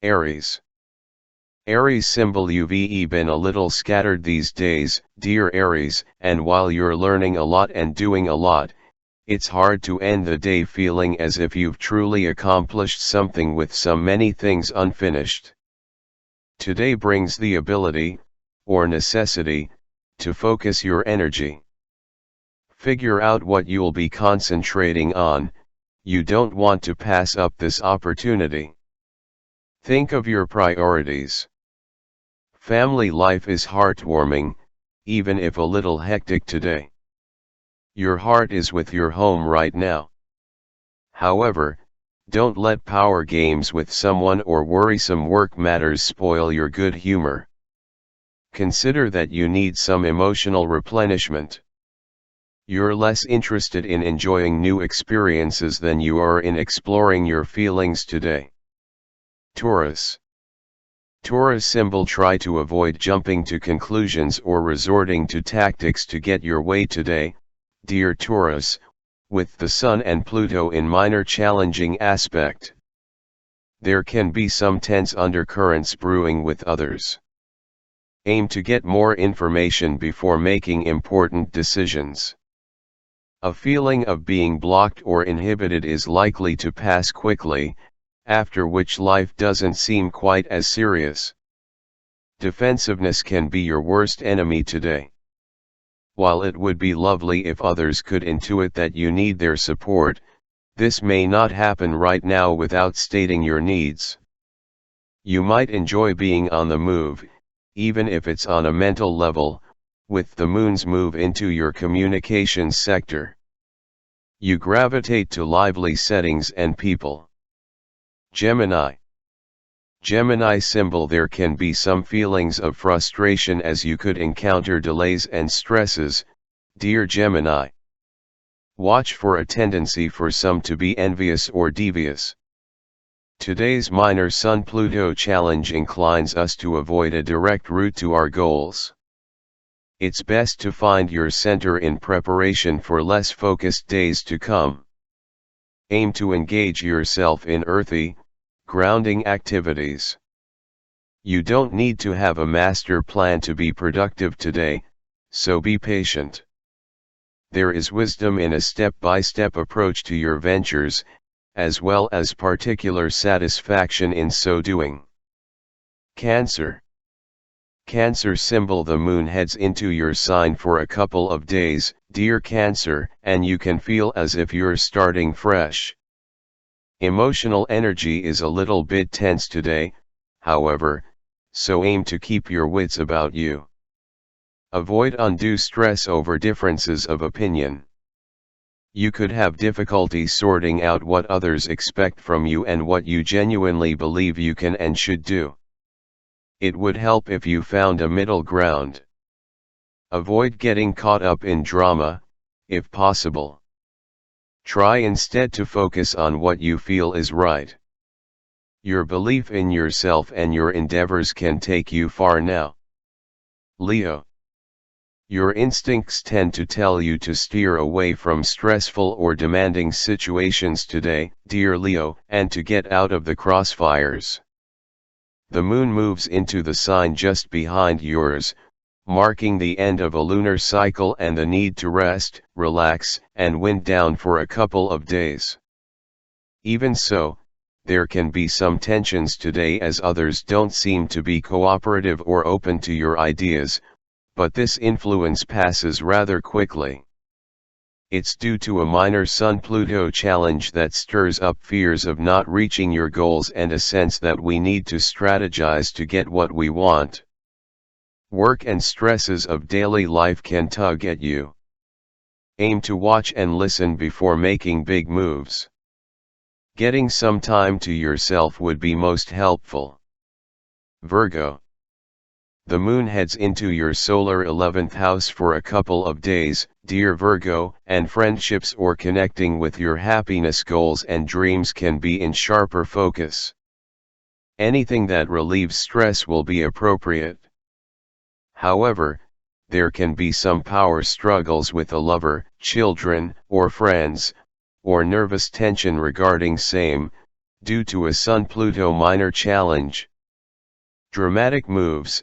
Aries. Aries symbol. You've been a little scattered these days, dear Aries, and while you're learning a lot and doing a lot, it's hard to end the day feeling as if you've truly accomplished something with so many things unfinished. Today brings the ability, or necessity, to focus your energy. Figure out what you'll be concentrating on. You don't want to pass up this opportunity. Think of your priorities. Family life is heartwarming, even if a little hectic today. Your heart is with your home right now. However, don't let power games with someone or worrisome work matters spoil your good humor. Consider that you need some emotional replenishment. You're less interested in enjoying new experiences than you are in exploring your feelings today. Taurus. Taurus symbol. Try to avoid jumping to conclusions or resorting to tactics to get your way today, dear Taurus, with the Sun and Pluto in minor challenging aspect. There can be some tense undercurrents brewing with others. Aim to get more information before making important decisions. A feeling of being blocked or inhibited is likely to pass quickly, after which life doesn't seem quite as serious. Defensiveness can be your worst enemy today. While it would be lovely if others could intuit that you need their support, this may not happen right now without stating your needs. You might enjoy being on the move, even if it's on a mental level, with the moon's move into your communications sector. You gravitate to lively settings and people. Gemini. Gemini symbol. There can be some feelings of frustration as you could encounter delays and stresses, dear Gemini. Watch for a tendency for some to be envious or devious. Today's minor Sun-Pluto challenge inclines us to avoid a direct route to our goals. It's best to find your center in preparation for less focused days to come. Aim to engage yourself in earthy, grounding activities. You don't need to have a master plan to be productive today, so be patient. There is wisdom in a step-by-step approach to your ventures, as well as particular satisfaction in so doing. Cancer. Cancer symbol. The moon heads into your sign for a couple of days, dear Cancer, and you can feel as if you're starting fresh. Emotional energy is a little bit tense today, however, so aim to keep your wits about you. Avoid undue stress over differences of opinion. You could have difficulty sorting out what others expect from you and what you genuinely believe you can and should do. It would help if you found a middle ground. Avoid getting caught up in drama, if possible. Try instead to focus on what you feel is right. Your belief in yourself and your endeavors can take you far now. Leo. Your instincts tend to tell you to steer away from stressful or demanding situations today, dear Leo, and to get out of the crossfires. The moon moves into the sign just behind yours, marking the end of a lunar cycle and the need to rest, relax, and wind down for a couple of days. Even so, there can be some tensions today as others don't seem to be cooperative or open to your ideas, but this influence passes rather quickly. It's due to a minor Sun-Pluto challenge that stirs up fears of not reaching your goals and a sense that we need to strategize to get what we want. Work and stresses of daily life can tug at you. Aim to watch and listen before making big moves. Getting some time to yourself would be most helpful. Virgo. The moon heads into your solar 11th house for a couple of days, dear Virgo, and friendships or connecting with your happiness goals and dreams can be in sharper focus. Anything that relieves stress will be appropriate. However, there can be some power struggles with a lover, children, or friends, or nervous tension regarding same, due to a Sun-Pluto minor challenge. Dramatic moves,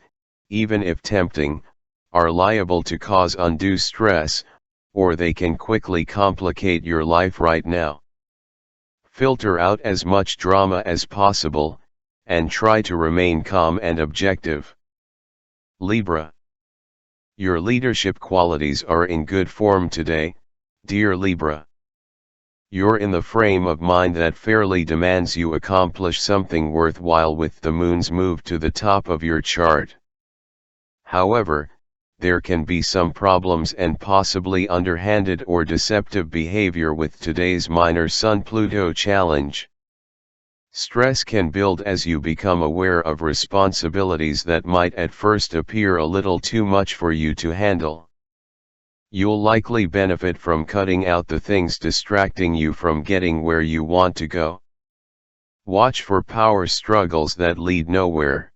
even if tempting, are liable to cause undue stress, or they can quickly complicate your life right now. Filter out as much drama as possible, and try to remain calm and objective. Libra. Your leadership qualities are in good form today, dear Libra. You're in the frame of mind that fairly demands you accomplish something worthwhile with the moon's move to the top of your chart. However, there can be some problems and possibly underhanded or deceptive behavior with today's minor Sun-Pluto challenge. Stress can build as you become aware of responsibilities that might at first appear a little too much for you to handle. You'll likely benefit from cutting out the things distracting you from getting where you want to go. Watch for power struggles that lead nowhere.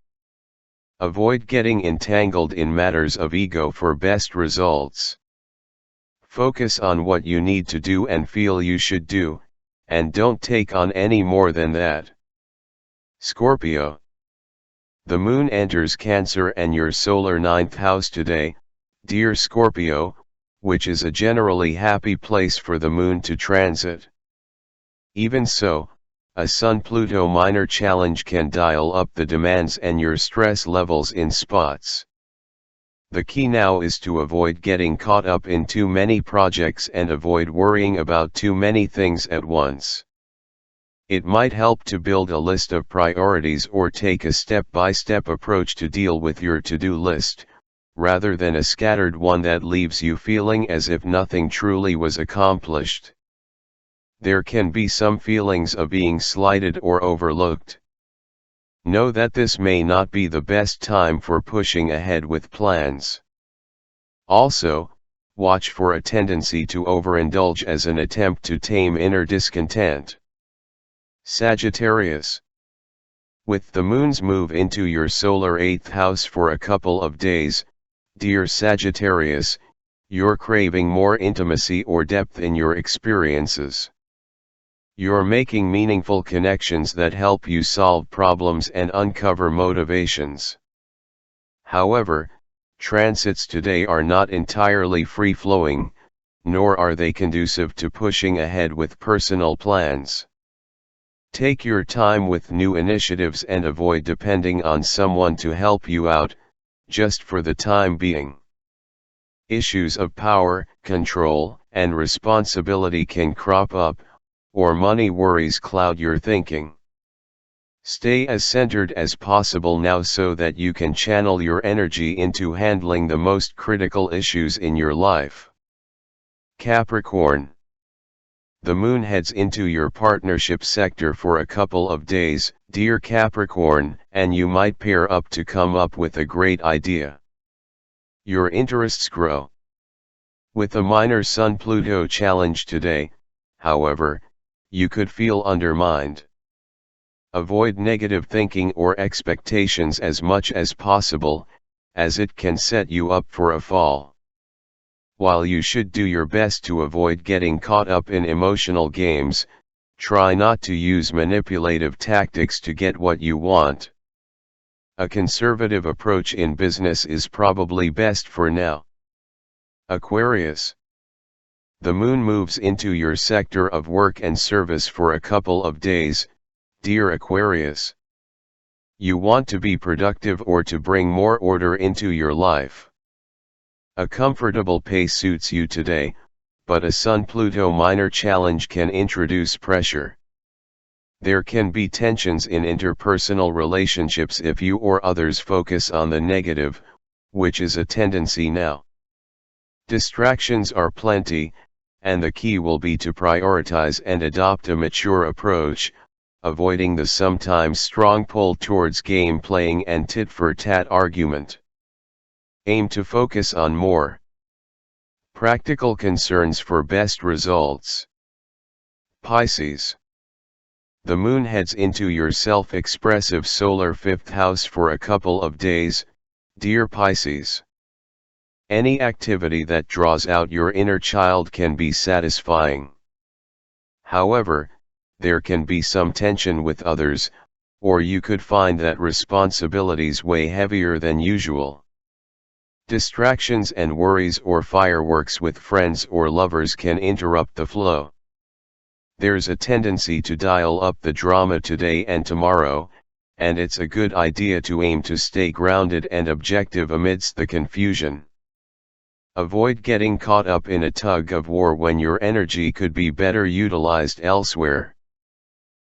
Avoid getting entangled in matters of ego for best results. Focus on what you need to do and feel you should do, and don't take on any more than that. Scorpio. The moon enters Cancer and your solar 9th house today, dear Scorpio, which is a generally happy place for the moon to transit. Even so, a Sun-Pluto minor challenge can dial up the demands and your stress levels in spots. The key now is to avoid getting caught up in too many projects and avoid worrying about too many things at once. It might help to build a list of priorities or take a step-by-step approach to deal with your to-do list, rather than a scattered one that leaves you feeling as if nothing truly was accomplished. There can be some feelings of being slighted or overlooked. Know that this may not be the best time for pushing ahead with plans. Also, watch for a tendency to overindulge as an attempt to tame inner discontent. Sagittarius. With the moon's move into your solar 8th house for a couple of days, dear Sagittarius, you're craving more intimacy or depth in your experiences. You're making meaningful connections that help you solve problems and uncover motivations. However, transits today are not entirely free-flowing, nor are they conducive to pushing ahead with personal plans. Take your time with new initiatives and avoid depending on someone to help you out, just for the time being. Issues of power, control, and responsibility can crop up, or money worries cloud your thinking. Stay as centered as possible now so that you can channel your energy into handling the most critical issues in your life. Capricorn. The moon heads into your partnership sector for a couple of days, dear Capricorn, and you might pair up to come up with a great idea. Your interests grow. With a minor Sun-Pluto challenge today, however, you could feel undermined. Avoid negative thinking or expectations as much as possible, as it can set you up for a fall. While you should do your best to avoid getting caught up in emotional games, try not to use manipulative tactics to get what you want. A conservative approach in business is probably best for now. Aquarius. The moon moves into your sector of work and service for a couple of days, dear Aquarius. You want to be productive or to bring more order into your life. A comfortable pace suits you today, but a Sun-Pluto minor challenge can introduce pressure. There can be tensions in interpersonal relationships if you or others focus on the negative, which is a tendency now. Distractions are plenty, and the key will be to prioritize and adopt a mature approach, avoiding the sometimes strong pull towards game playing and tit-for-tat argument. Aim to focus on more practical concerns for best results. Pisces. The moon heads into your self-expressive solar 5th house for a couple of days, dear Pisces. Any activity that draws out your inner child can be satisfying. However, there can be some tension with others, or you could find that responsibilities weigh heavier than usual. Distractions and worries or fireworks with friends or lovers can interrupt the flow. There's a tendency to dial up the drama today and tomorrow, and it's a good idea to aim to stay grounded and objective amidst the confusion. Avoid getting caught up in a tug of war when your energy could be better utilized elsewhere.